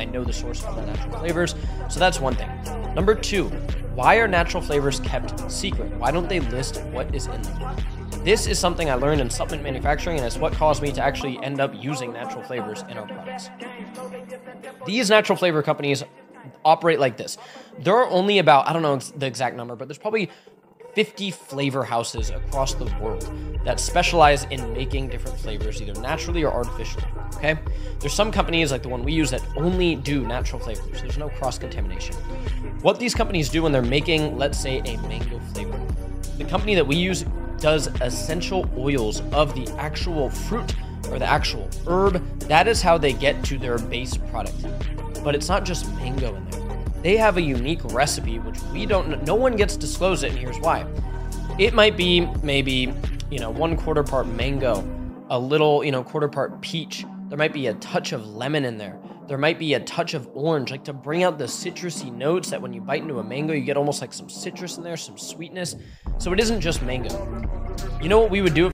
I know the source of the natural flavors. So that's one thing. Number two, why are natural flavors kept secret? Why don't they list what is in them? This is something I learned in supplement manufacturing, and it's what caused me to actually end up using natural flavors in our products. These natural flavor companies operate like this. There are only about, I don't know the exact number, but there's probably 50 flavor houses across the world that specialize in making different flavors, either naturally or artificially, okay? There's some companies like the one we use that only do natural flavors. There's no cross-contamination. What these companies do when they're making, let's say, a mango flavor, the company that we use does essential oils of the actual fruit or the actual herb. That is how they get to their base product. But it's not just mango in there. They have a unique recipe, which no one gets disclosed it, and here's why. It might be maybe, 1/4 part mango, a little, 1/4 part peach. There might be a touch of lemon in there. There might be a touch of orange, like to bring out the citrusy notes that when you bite into a mango, you get almost like some citrus in there, some sweetness. So it isn't just mango. You know what we would do